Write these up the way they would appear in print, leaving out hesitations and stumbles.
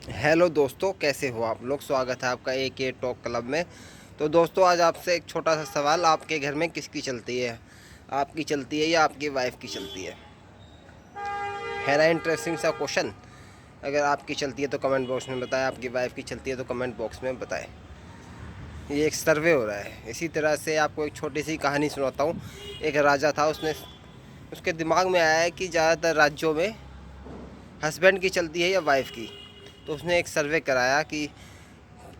Hello दोस्तों, कैसे हो आप लोग। स्वागत है आपका AK टॉक क्लब में। तो दोस्तों, आज आपसे एक छोटा सा सवाल, आपके घर में किसकी चलती है, आपकी चलती है या आपकी वाइफ की चलती है ना। इंटरेस्टिंग सा क्वेश्चन। अगर आपकी चलती है तो कमेंट बॉक्स में बताएं, आपकी वाइफ की चलती है तो कमेंट बॉक्स में बताएं। ये एक सर्वे हो रहा है। इसी तरह से आपको एक छोटी सी कहानी सुनाता हूँ। एक राजा था, उसके दिमाग में आया है कि ज़्यादातर राज्यों में हस्बैंड की चलती है या वाइफ की। तो उसने एक सर्वे कराया कि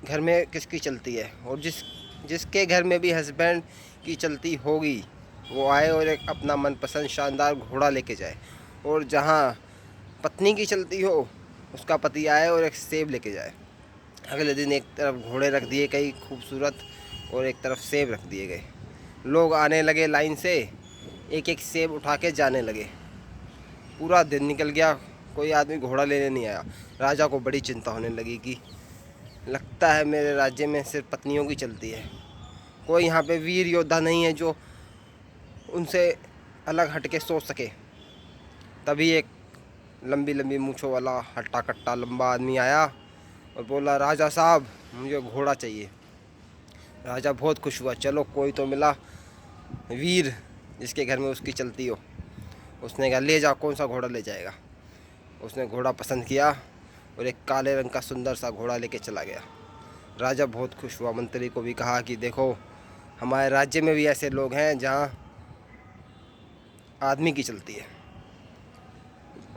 घर में किसकी चलती है, और जिसके घर में भी हस्बैंड की चलती होगी वो आए और एक अपना मनपसंद शानदार घोड़ा लेके जाए, और जहाँ पत्नी की चलती हो उसका पति आए और एक सेब लेके जाए। अगले दिन एक तरफ घोड़े रख दिए कई खूबसूरत, और एक तरफ सेब रख दिए गए। लोग आने लगे लाइन से, एक एक सेब उठा के जाने लगे। पूरा दिन निकल गया, कोई आदमी घोड़ा लेने नहीं आया। राजा को बड़ी चिंता होने लगी कि लगता है मेरे राज्य में सिर्फ पत्नियों की चलती है। कोई यहाँ पे वीर योद्धा नहीं है जो उनसे अलग हट के सोच सके। तभी एक लंबी लंबी मूँछों वाला हट्टा कट्टा लंबा आदमी आया और बोला, राजा साहब मुझे घोड़ा चाहिए। राजा बहुत खुश हुआ, चलो कोई तो मिला वीर जिसके घर में उसकी चलती हो। उसने कहा, ले जाओ, कौन सा घोड़ा ले जाएगा। उसने घोड़ा पसंद किया और एक काले रंग का सुंदर सा घोड़ा लेके चला गया। राजा बहुत खुश हुआ, मंत्री को भी कहा कि देखो, हमारे राज्य में भी ऐसे लोग हैं जहाँ आदमी की चलती है,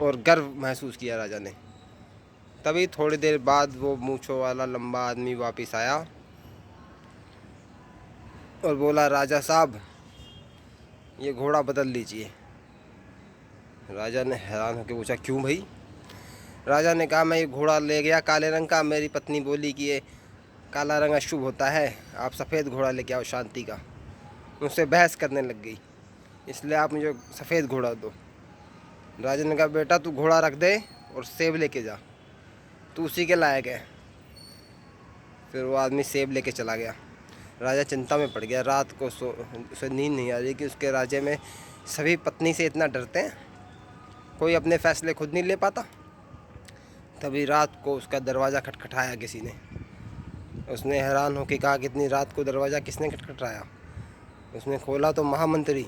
और गर्व महसूस किया राजा ने। तभी थोड़ी देर बाद वो मूँछों वाला लंबा आदमी वापस आया और बोला, राजा साहब ये घोड़ा बदल लीजिए। राजा ने हैरान होकर पूछा, क्यों भाई। राजा ने कहा, मैं ये घोड़ा ले गया काले रंग का, मेरी पत्नी बोली कि ये काला रंग अशुभ होता है, आप सफ़ेद घोड़ा लेके आओ शांति का। मुझसे बहस करने लग गई, इसलिए आप मुझे सफ़ेद घोड़ा दो। राजा ने कहा, बेटा तू घोड़ा रख दे और सेब लेके जा, तू उसी के लायक है। फिर वो आदमी सेब लेके चला गया। राजा चिंता में पड़ गया। रात को उसे नींद नहीं आ रही कि उसके राज्य में सभी पत्नी से इतना डरते हैं, कोई अपने फैसले खुद नहीं ले पाता। तभी रात को उसका दरवाज़ा खटखटाया किसी ने। उसने हैरान होकर कहा, कितनी रात को दरवाज़ा किसने खटखटाया। उसने खोला तो महामंत्री।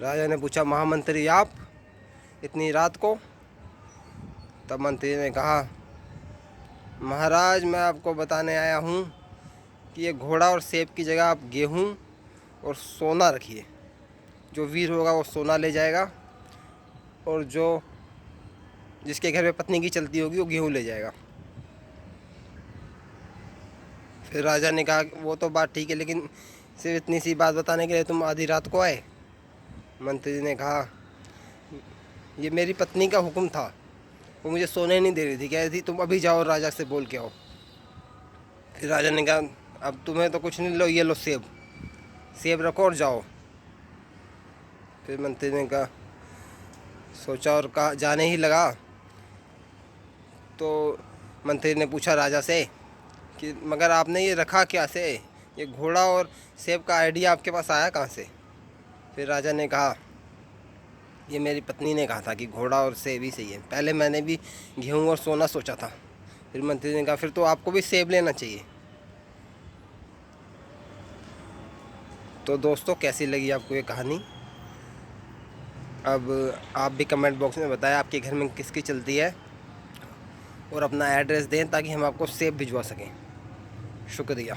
राजा ने पूछा, महामंत्री आप इतनी रात को। तब मंत्री ने कहा, महाराज मैं आपको बताने आया हूँ कि ये घोड़ा और सेब की जगह आप गेहूँ और सोना रखिए। जो वीर होगा वो सोना ले जाएगा, और जिसके घर में पत्नी की चलती होगी वो गेहूँ ले जाएगा। फिर राजा ने कहा, वो तो बात ठीक है, लेकिन सिर्फ इतनी सी बात बताने के लिए तुम आधी रात को आए। मंत्री ने कहा, ये मेरी पत्नी का हुक्म था, वो मुझे सोने नहीं दे रही थी, कह रही थी तुम अभी जाओ राजा से बोल के आओ। फिर राजा ने कहा, अब तुम्हें तो कुछ नहीं, लो ये लो सेब, सेब रखो और जाओ। फिर मंत्री ने कहा, सोचा और कहा, जाने ही लगा तो मंत्री ने पूछा राजा से कि मगर आपने ये रखा क्या से, ये घोड़ा और सेब का आइडिया आपके पास आया कहाँ से। फिर राजा ने कहा, ये मेरी पत्नी ने कहा था कि घोड़ा और सेब ही सही है, पहले मैंने भी गेहूँ और सोना सोचा था। फिर मंत्री ने कहा, फिर तो आपको भी सेब लेना चाहिए। तो दोस्तों, कैसी लगी आपको ये कहानी। अब आप भी कमेंट बॉक्स में बताएं आपके घर में किसकी चलती है, और अपना एड्रेस दें ताकि हम आपको सेब भिजवा सकें। शुक्रिया।